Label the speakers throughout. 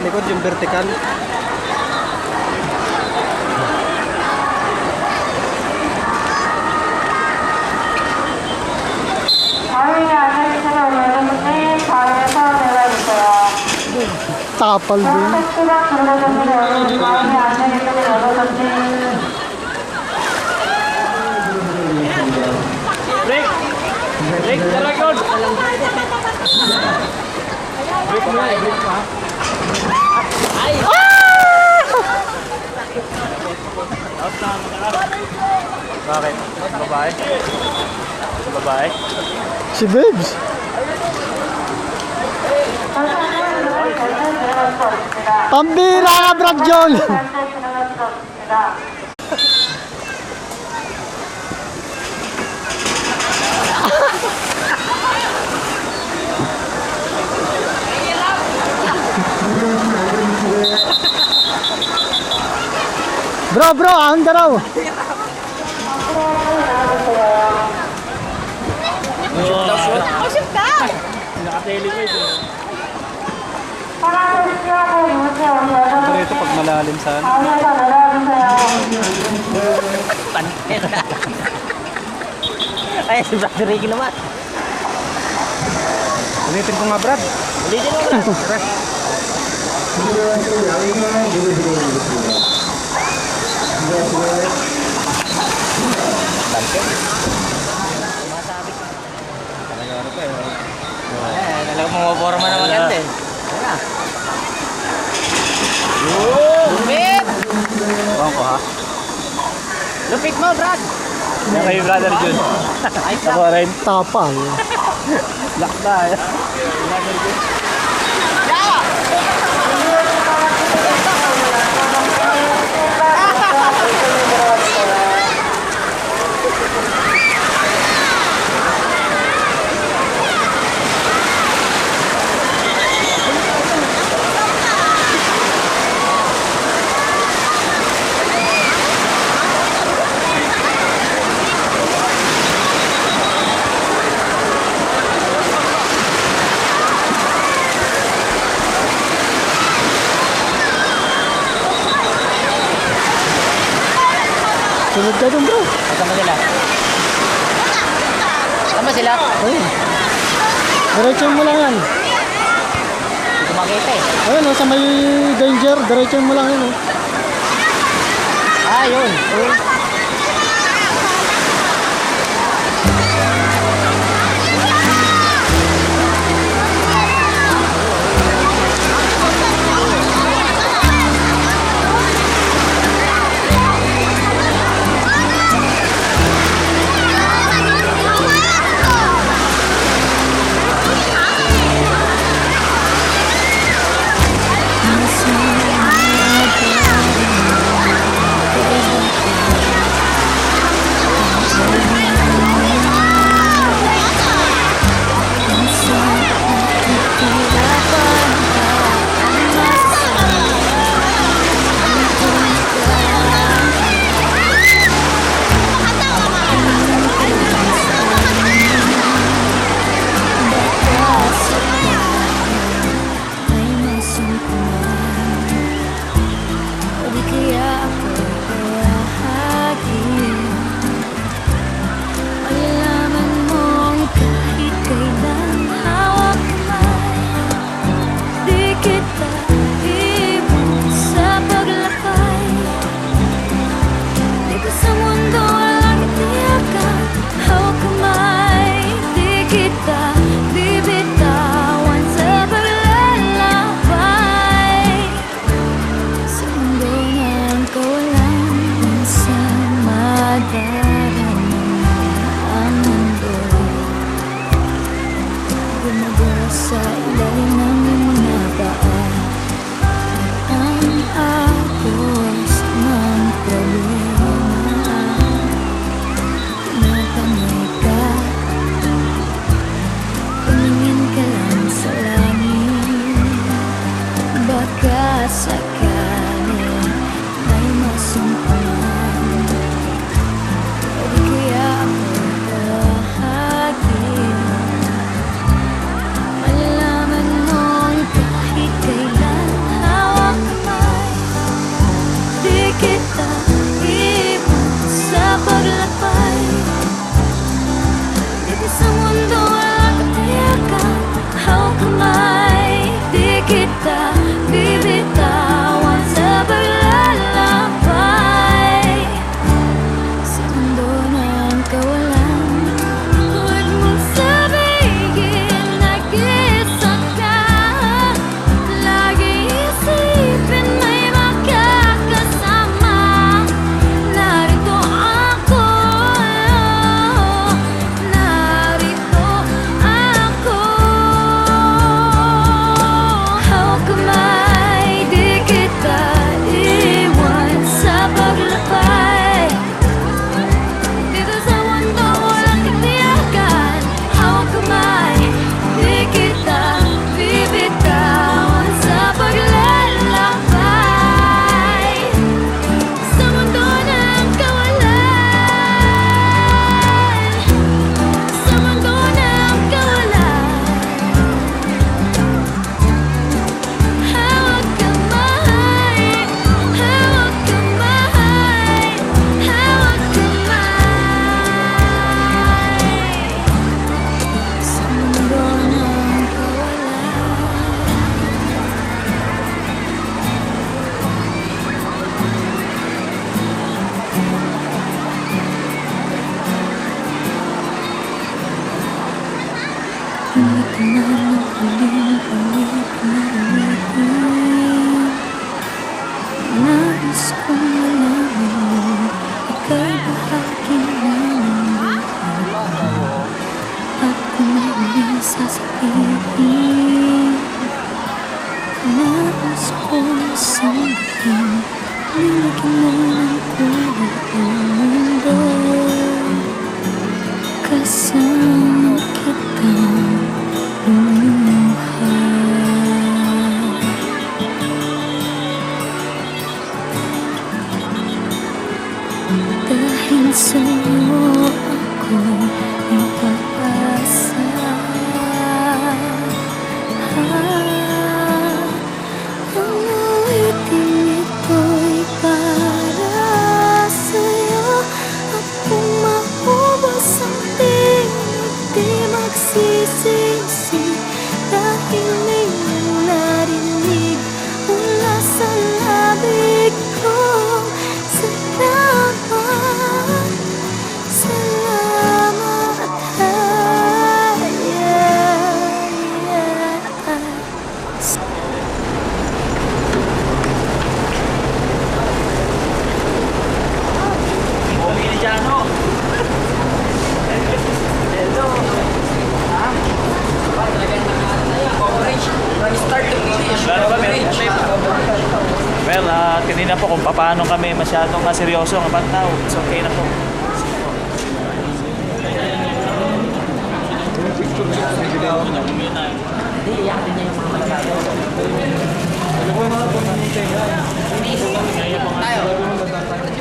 Speaker 1: Likod yung vertical. Tapal din.
Speaker 2: Break! Break! Talagon! Break mo! Break mo! Ay! Bakit? Babae? Babae?
Speaker 1: Si Babes. Pambira ka, Brad Joel. Bro, ahon ka raw.
Speaker 2: Shoot ka! Naka-telecast eh.
Speaker 1: Pero ito pag malalim sana.
Speaker 2: Panit. Ay, si Brad Ricky naman.
Speaker 1: Ulitin ko nga, Brad.
Speaker 2: Ulitin mo, Brad. Talagang mamaporma na maganda eh. Lupit!
Speaker 1: Bawang ko ha.
Speaker 2: Lupit mo, Brad!
Speaker 1: Yan kayo, Brother Jun. Ako rin. Tapal. Lakta eh. Brother Jun. Sunod ka dun, bro.
Speaker 2: Kasama sila? Kasama sila?
Speaker 1: Ayun. Diretso mo lang yan.
Speaker 2: Hindi ko makita eh.
Speaker 1: Ayun, sa may danger. Diretso mo lang yan.
Speaker 2: Ah, yun.
Speaker 3: pilit naririnig. Nais kong malaman mo, ika'y bahagi na ng buhay. At kung muling sasabihin, nais kong sangkin, linigin mo ng kulay ang mundo. Kasama kitang lumuha. Dahil sa'yo ako'y may pag-asa. Ang uwiting ito'y para sa'yo. At kung maubos ang tinig, di magsisisi. Dahil iyong narinig mula sa labig ko. Salamat, salamat,
Speaker 1: Dominiano. Hello. Lalo ba, well, tinignan po kung paano kami masyadong seryoso. But now, it's okay na po.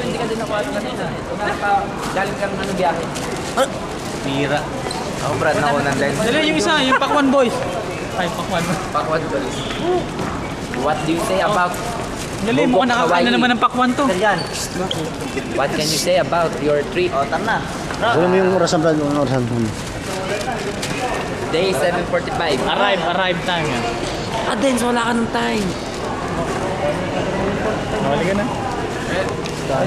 Speaker 2: Hindi ka din nakuha kanina. Galing kang ano biyahe.
Speaker 1: Mira.
Speaker 2: Ako Brad, nakunan din.
Speaker 1: Dali yung isa, yung Pakwan Boys. Ay, Pakwan.
Speaker 2: Pakwan Boys. What do you say about
Speaker 1: Dali, mukhang nakakain na naman ng Pakwan to.
Speaker 2: What can you say about your trip?
Speaker 1: O, tara na.
Speaker 4: Ano mo yung orasan, Brad? Yung orasan mo?
Speaker 2: Day 7:45.
Speaker 1: Arrive time yan.
Speaker 2: Dens, wala ka ng time.
Speaker 1: Nawali ka na.